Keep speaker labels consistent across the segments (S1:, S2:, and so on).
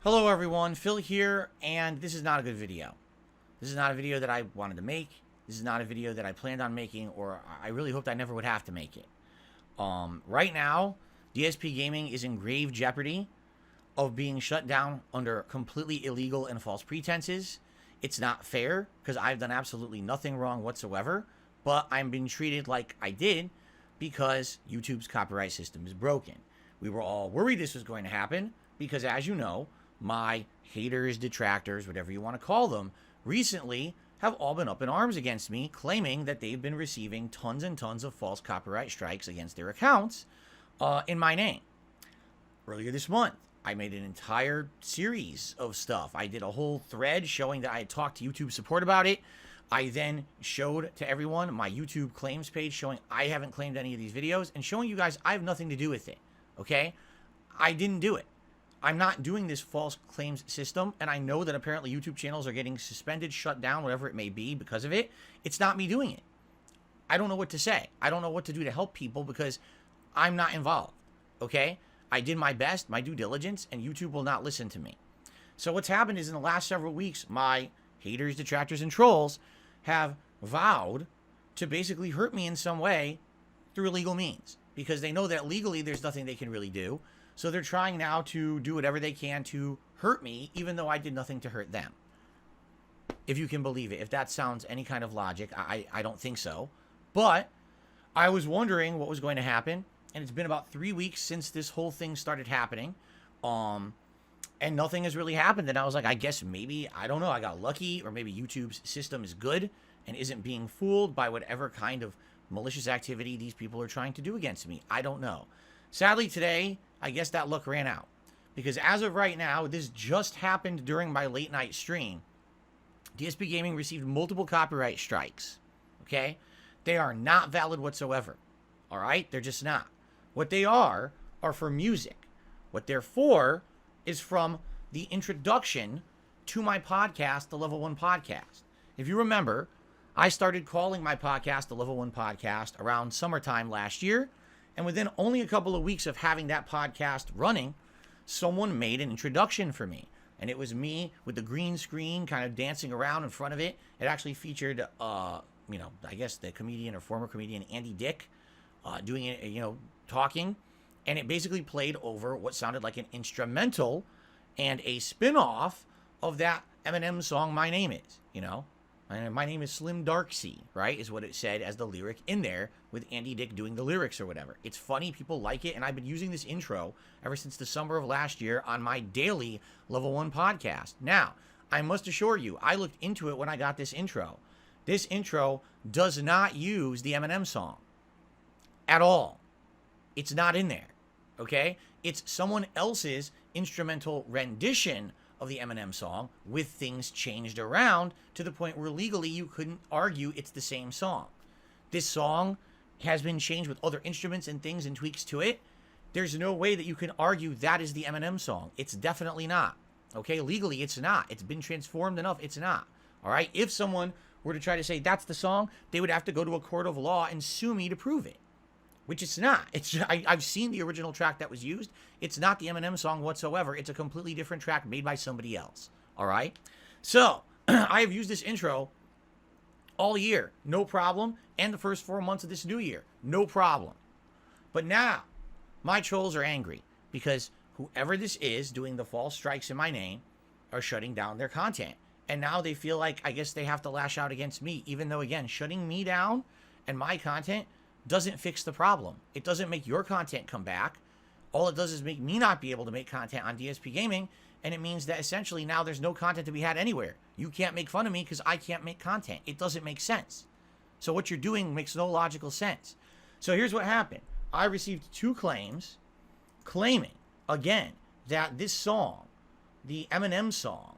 S1: Hello everyone, Phil here, and this is not a good video. This is not a video that I wanted to make. This is not a video that I planned on making, or I really hoped I never would have to make it. Right now, DSP Gaming is in grave jeopardy of being shut down under completely illegal and false pretenses. It's not fair, because I've done absolutely nothing wrong whatsoever, but I'm being treated like I did because YouTube's copyright system is broken. We were all worried this was going to happen, because as you know, my haters, detractors, whatever you want to call them, recently have all been up in arms against me, claiming that they've been receiving tons and tons of false copyright strikes against their accounts in my name. Earlier this month, I made an entire series of stuff. I did a whole thread showing that I had talked to YouTube support about it. I then showed to everyone my YouTube claims page showing I haven't claimed any of these videos and showing you guys I have nothing to do with it, okay? I didn't do it. I'm not doing this false claims system, and I know that apparently YouTube channels are getting suspended, shut down, whatever it may be because of it. It's not me doing it. I don't know what to say. I don't know what to do to help people because I'm not involved, okay? I did my best, my due diligence, and YouTube will not listen to me. So what's happened is in the last several weeks, my haters, detractors, and trolls have vowed to basically hurt me in some way through illegal means because they know that legally there's nothing they can really do. So they're trying now to do whatever they can to hurt me, even though I did nothing to hurt them. If you can believe it. If that sounds any kind of logic, I don't think so. But I was wondering what was going to happen. And it's been about 3 weeks since this whole thing started happening. And nothing has really happened. And I was like, I guess maybe, I don't know, I got lucky. Or maybe YouTube's system is good and isn't being fooled by whatever kind of malicious activity these people are trying to do against me. I don't know. Sadly, today, I guess that luck ran out. Because as of right now, this just happened during my late night stream. DSP Gaming received multiple copyright strikes. Okay? They are not valid whatsoever. Alright? They're just not. What they are for music. What they're for is from the introduction to my podcast, the Level 1 Podcast. If you remember, I started calling my podcast the Level 1 Podcast around summertime last year. And within only a couple of weeks of having that podcast running, someone made an introduction for me. And it was me with the green screen kind of dancing around in front of it. It actually featured, I guess the comedian or former comedian Andy Dick doing it, talking. And it basically played over what sounded like an instrumental and a spin-off of that Eminem song, My Name Is, And my name is Slim Darksea, right, is what it said as the lyric in there with Andy Dick doing the lyrics or whatever. It's funny, people like it, and I've been using this intro ever since the summer of last year on my daily Level 1 podcast. Now, I must assure you, I looked into it when I got this intro. This intro does not use the Eminem song at all. It's not in there, okay? It's someone else's instrumental rendition of the Eminem song with things changed around to the point where legally you couldn't argue it's the same song. This song has been changed with other instruments and things and tweaks to it. There's no way that you can argue that is the Eminem song. It's definitely not. Okay, legally it's not. It's been transformed enough. It's not. All right, if someone were to try to say that's the song, they would have to go to a court of law and sue me to prove it. Which it's not. I've seen the original track that was used. It's not the Eminem song whatsoever. It's a completely different track made by somebody else. All right? So, I have used this intro all year. No problem. And the first 4 months of this new year. No problem. But now, my trolls are angry because whoever this is doing the false strikes in my name are shutting down their content. And now they feel like, I guess they have to lash out against me. Even though, again, shutting me down and my content doesn't fix the problem. It doesn't make your content come back. All it does is make me not be able to make content on DSP Gaming, and it means that essentially now there's no content to be had anywhere. You can't make fun of me because I can't make content. It doesn't make sense. So what you're doing makes no logical sense. So here's what happened. I received 2 claims claiming, again, that this song, the Eminem song,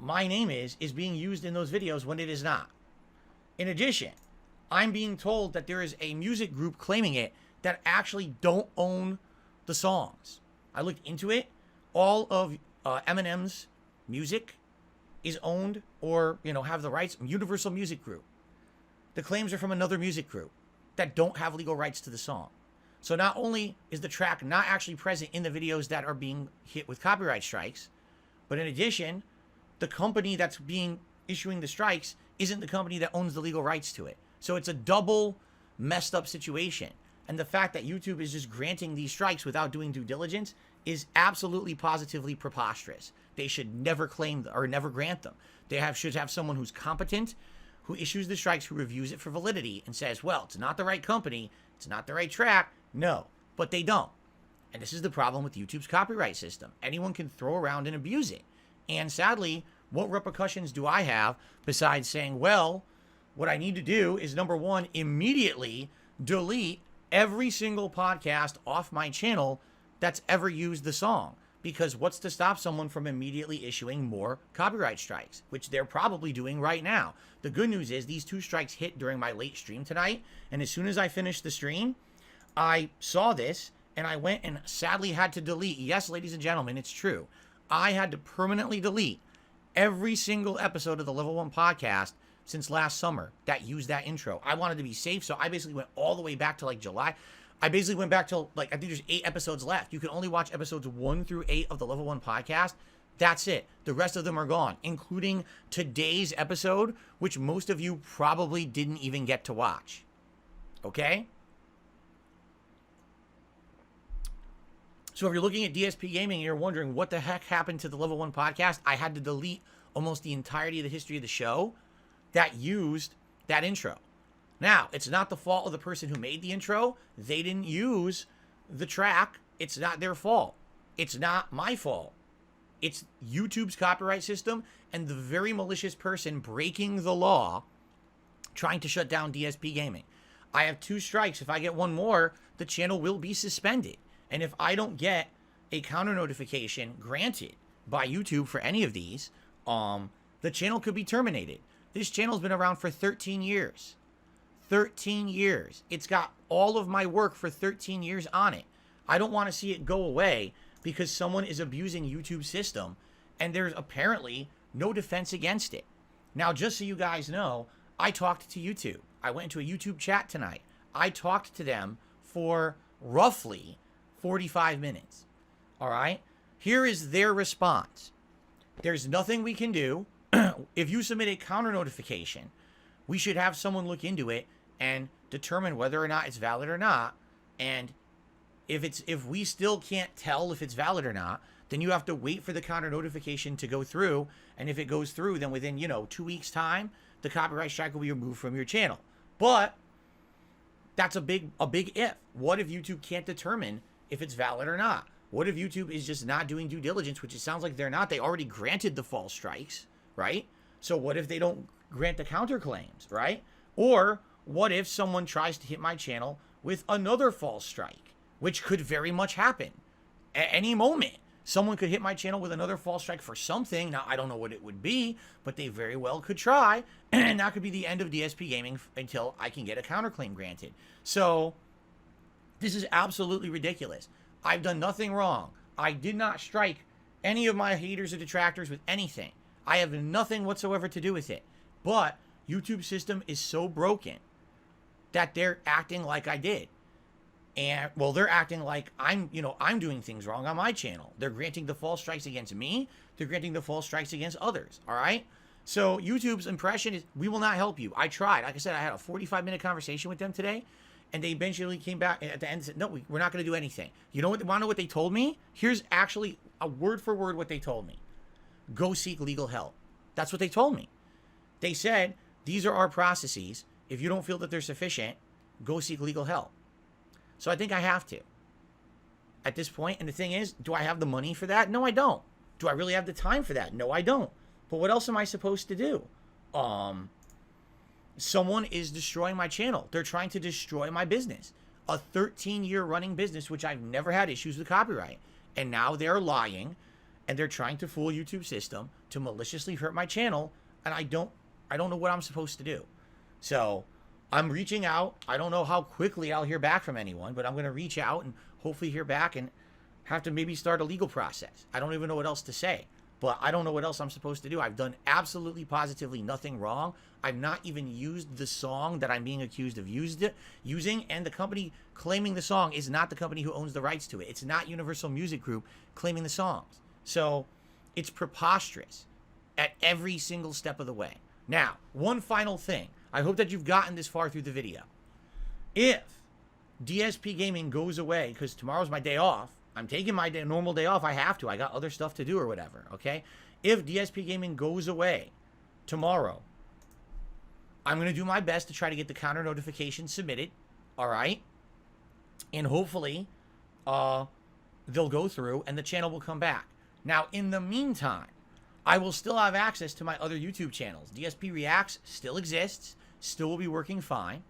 S1: My Name is being used in those videos when it is not. In addition, I'm being told that there is a music group claiming it that actually don't own the songs. I looked into it. All of Eminem's music is owned or, have the rights. Universal Music Group. The claims are from another music group that don't have legal rights to the song. So not only is the track not actually present in the videos that are being hit with copyright strikes, but in addition, the company that's issuing the strikes isn't the company that owns the legal rights to it. So it's a double messed up situation. And the fact that YouTube is just granting these strikes without doing due diligence is absolutely positively preposterous. They should never claim or never grant them. Should have someone who's competent, who issues the strikes, who reviews it for validity and says, well, it's not the right company, it's not the right track. No, but they don't. And this is the problem with YouTube's copyright system. Anyone can throw around and abuse it. And sadly, what repercussions do I have besides saying, well, what I need to do is, number one, immediately delete every single podcast off my channel that's ever used the song. Because what's to stop someone from immediately issuing more copyright strikes, which they're probably doing right now. The good news is these 2 strikes hit during my late stream tonight. And as soon as I finished the stream, I saw this and I went and sadly had to delete. Yes, ladies and gentlemen, it's true. I had to permanently delete every single episode of the Level 1 podcast since last summer that used that intro. I wanted to be safe, so I basically went all the way back to like July. I basically went back to like, I think there's 8 episodes left. You can only watch episodes 1 through 8 of the Level 1 podcast. That's it. The rest of them are gone, including today's episode, which most of you probably didn't even get to watch. Okay? So if you're looking at DSP Gaming and you're wondering what the heck happened to the Level 1 podcast, I had to delete almost the entirety of the history of the show that used that intro. Now, it's not the fault of the person who made the intro. They didn't use the track. It's not their fault. It's not my fault. It's YouTube's copyright system and the very malicious person breaking the law trying to shut down DSP Gaming. I have 2 strikes. If I get 1 more, the channel will be suspended. And if I don't get a counter notification granted by YouTube for any of these, the channel could be terminated. This channel's been around for 13 years. 13 years. It's got all of my work for 13 years on it. I don't want to see it go away because someone is abusing YouTube's system and there's apparently no defense against it. Now, just so you guys know, I talked to YouTube. I went into a YouTube chat tonight. I talked to them for roughly 45 minutes. All right? Here is their response. There's nothing we can do. If you submit a counter notification, we should have someone look into it and determine whether or not it's valid or not. And if we still can't tell if it's valid or not, then you have to wait for the counter notification to go through. And if it goes through, then within, 2 weeks time, the copyright strike will be removed from your channel. But that's a big if. What if YouTube can't determine if it's valid or not? What if YouTube is just not doing due diligence, which it sounds like they're not? They already granted the false strikes, right? So what if they don't grant the counterclaims, right? Or what if someone tries to hit my channel with another false strike, which could very much happen at any moment. Someone could hit my channel with another false strike for something. Now, I don't know what it would be, but they very well could try. And that could be the end of DSP Gaming until I can get a counterclaim granted. So this is absolutely ridiculous. I've done nothing wrong. I did not strike any of my haters or detractors with anything. I have nothing whatsoever to do with it. But YouTube's system is so broken that they're acting like I did. And, well, they're acting like I'm doing things wrong on my channel. They're granting the false strikes against me. They're granting the false strikes against others. All right? So YouTube's impression is, we will not help you. I tried. Like I said, I had a 45-minute conversation with them today. And they eventually came back at the end and said, no, we're not going to do anything. You know what? Want to know what they told me? Here's actually a word for word what they told me. Go seek legal help. That's what they told me. They said, these are our processes. If you don't feel that they're sufficient, go seek legal help. So I think I have to at this point. And the thing is, do I have the money for that? No, I don't. Do I really have the time for that? No, I don't. But what else am I supposed to do? Someone is destroying my channel. They're trying to destroy my business. A 13-year running business, which I've never had issues with copyright. And now they're lying and they're trying to fool YouTube's system to maliciously hurt my channel. And I don't know what I'm supposed to do. So I'm reaching out. I don't know how quickly I'll hear back from anyone, but I'm going to reach out and hopefully hear back and have to maybe start a legal process. I don't even know what else to say. but I don't know what else I'm supposed to do. I've done absolutely positively nothing wrong. I've not even used the song that I'm being accused of using, and the company claiming the song is not the company who owns the rights to it. It's not Universal Music Group claiming the songs. So it's preposterous at every single step of the way. Now, one final thing. I hope that you've gotten this far through the video. If DSP Gaming goes away, because tomorrow's my day off, I'm taking my normal day off. I have to. I got other stuff to do or whatever, okay? If DSP Gaming goes away tomorrow, I'm going to do my best to try to get the counter notification submitted, all right? And hopefully they'll go through and the channel will come back. Now, in the meantime, I will still have access to my other YouTube channels. DSP Reacts still exists, still will be working fine.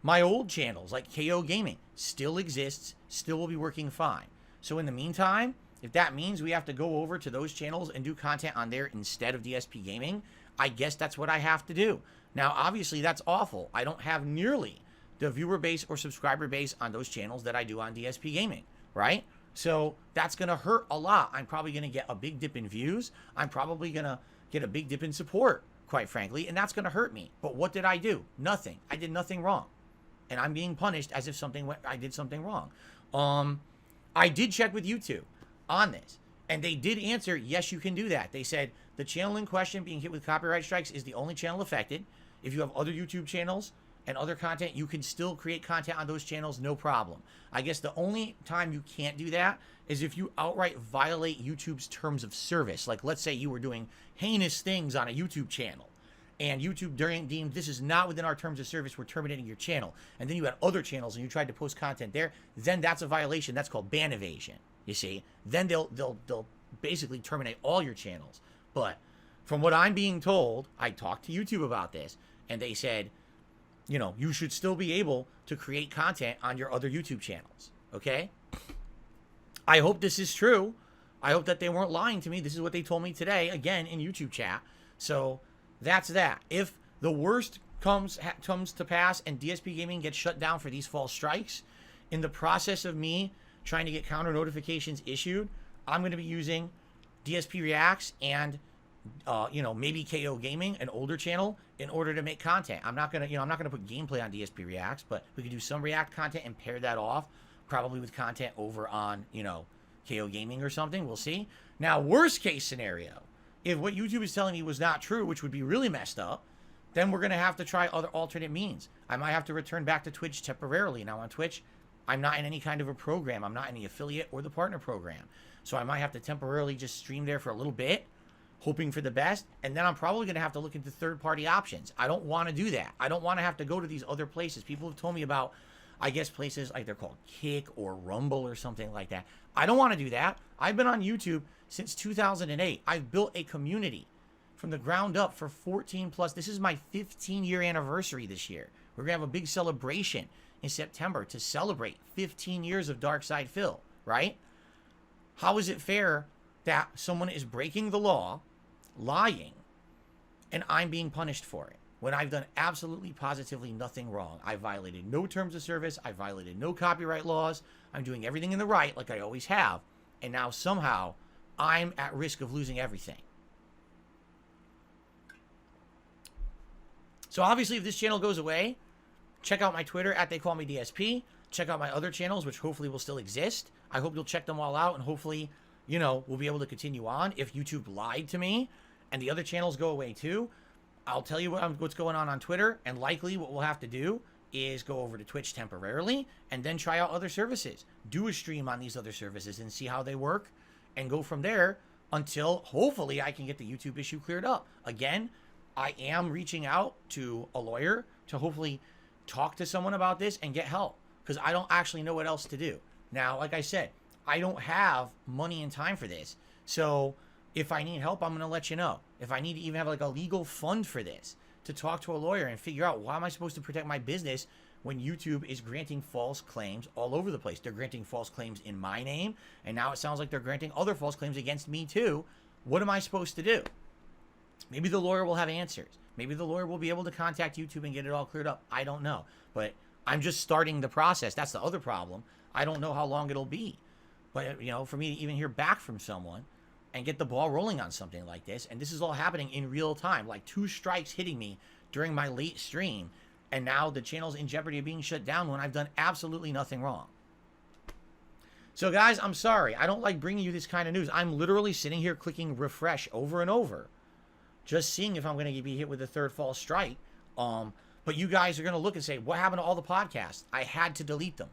S1: My old channels, like KO Gaming, still exists, still will be working fine. So in the meantime, if that means we have to go over to those channels and do content on there instead of DSP Gaming, I guess that's what I have to do. Now, obviously, that's awful. I don't have nearly the viewer base or subscriber base on those channels that I do on DSP Gaming, right? So that's going to hurt a lot. I'm probably going to get a big dip in views. I'm probably going to get a big dip in support, quite frankly, and that's going to hurt me. But what did I do? Nothing. I did nothing wrong. And I'm being punished as if I did something wrong. I did check with YouTube on this, and they did answer, yes, you can do that. They said the channel in question being hit with copyright strikes is the only channel affected. If you have other YouTube channels and other content, you can still create content on those channels, no problem. I guess the only time you can't do that is if you outright violate YouTube's terms of service. Like, let's say you were doing heinous things on a YouTube channel, and YouTube deemed this is not within our terms of service, we're terminating your channel. And then you had other channels and you tried to post content there, then that's a violation. That's called ban evasion, you see. Then they'll basically terminate all your channels. But from what I'm being told, I talked to YouTube about this, and they said, you know, you should still be able to create content on your other YouTube channels, okay? I hope this is true. I hope that they weren't lying to me. This is what they told me today, again, in YouTube chat. So that's that. If the worst comes to pass and DSP Gaming gets shut down for these false strikes, in the process of me trying to get counter notifications issued, I'm going to be using DSP Reacts and you know, maybe KO Gaming, an older channel, in order to make content. I'm not gonna, I'm not gonna put gameplay on DSP Reacts, but we could do some React content and pair that off, probably with content over on, KO Gaming or something. We'll see. Now, worst case scenario, if what YouTube is telling me was not true, which would be really messed up, then we're gonna have to try other alternate means. I might have to return back to Twitch temporarily. Now on Twitch, I'm not in any kind of a program. I'm not in the affiliate or the partner program. So I might have to temporarily just stream there for a little bit, hoping for the best, and then I'm probably going to have to look into third-party options. I don't want to do that. I don't want to have to go to these other places. People have told me about, I guess, places like they're called Kick or Rumble or something like that. I don't want to do that. I've been on YouTube since 2008. I've built a community from the ground up for 14 plus. This is my 15-year anniversary this year. We're going to have a big celebration in September to celebrate 15 years of Dark Side Phil, right? How is it fair that someone is breaking the law, lying, and I'm being punished for it when I've done absolutely positively nothing wrong? I violated no terms of service. I violated no copyright laws. I'm doing everything in the right like I always have. And now somehow I'm at risk of losing everything. So obviously if this channel goes away, check out my Twitter at TheyCallMeDSP. Check out my other channels, which hopefully will still exist. I hope you'll check them all out, and hopefully, we'll be able to continue on. If YouTube lied to me and the other channels go away too, I'll tell you what's going on Twitter, and likely what we'll have to do is go over to Twitch temporarily and then try out other services. Do a stream on these other services and see how they work, and go from there until hopefully I can get the YouTube issue cleared up. Again, I am reaching out to a lawyer to hopefully talk to someone about this and get help, because I don't actually know what else to do. Now, like I said, I don't have money and time for this. So if I need help, I'm going to let you know. If I need to even have like a legal fund for this, to talk to a lawyer and figure out, why am I supposed to protect my business when YouTube is granting false claims all over the place? They're granting false claims in my name, and now it sounds like they're granting other false claims against me too. What am I supposed to do? Maybe the lawyer will have answers. Maybe the lawyer will be able to contact YouTube and get it all cleared up. I don't know. But I'm just starting the process. That's the other problem. I don't know how long it'll be. But, for me to even hear back from someone and get the ball rolling on something like this. And this is all happening in real time, like 2 strikes hitting me during my late stream. And now the channel's in jeopardy of being shut down when I've done absolutely nothing wrong. So guys, I'm sorry. I don't like bringing you this kind of news. I'm literally sitting here clicking refresh over and over, just seeing if I'm going to be hit with a 3rd false strike. But you guys are going to look and say, what happened to all the podcasts? I had to delete them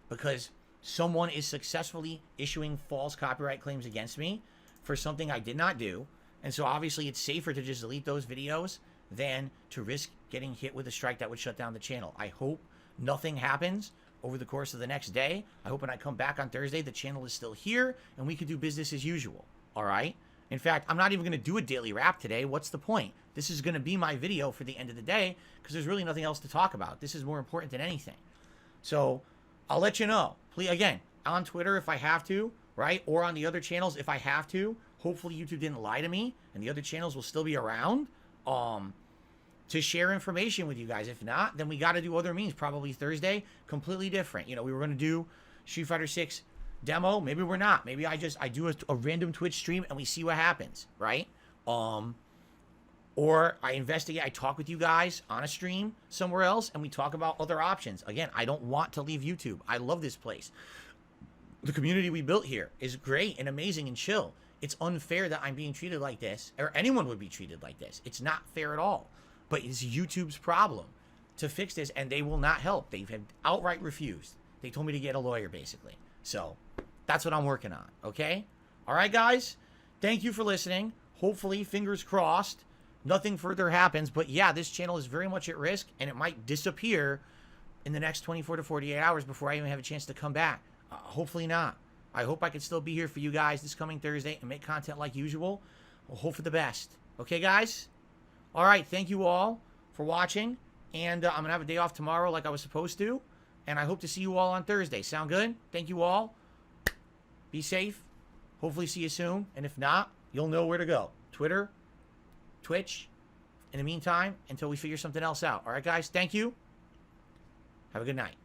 S1: because someone is successfully issuing false copyright claims against me for something I did not do. And so obviously it's safer to just delete those videos than to risk getting hit with a strike that would shut down the channel. I hope nothing happens over the course of the next day. I hope when I come back on Thursday, the channel is still here and we can do business as usual. All right? In fact, I'm not even going to do a daily wrap today. What's the point? This is going to be my video for the end of the day because there's really nothing else to talk about. This is more important than anything. So I'll let you know. Please, again, on Twitter if I have to, right? Or on the other channels if I have to. Hopefully YouTube didn't lie to me and the other channels will still be around to share information with you guys. If not, then we got to do other means. Probably Thursday, completely different. You know, we were going to do Street Fighter 6 demo. Maybe we're not. Maybe I do a random Twitch stream and we see what happens, right? Or I investigate, I talk with you guys on a stream somewhere else and we talk about other options. Again, I don't want to leave YouTube. I love this place. The community we built here is great and amazing and chill. It's unfair that I'm being treated like this, or anyone would be treated like this. It's not fair at all. But it's YouTube's problem to fix this, and they will not help. They've outright refused. They told me to get a lawyer, basically. So that's what I'm working on, okay? All right, guys? Thank you for listening. Hopefully, fingers crossed, nothing further happens. But yeah, this channel is very much at risk, and it might disappear in the next 24 to 48 hours before I even have a chance to come back. Hopefully not. I hope I can still be here for you guys this coming Thursday and make content like usual. We'll hope for the best. Okay, guys? All right, thank you all for watching. And I'm going to have a day off tomorrow like I was supposed to. And I hope to see you all on Thursday. Sound good? Thank you all. Be safe. Hopefully see you soon. And if not, you'll know where to go. Twitter, Twitch. In the meantime, until we figure something else out. All right, guys? Thank you. Have a good night.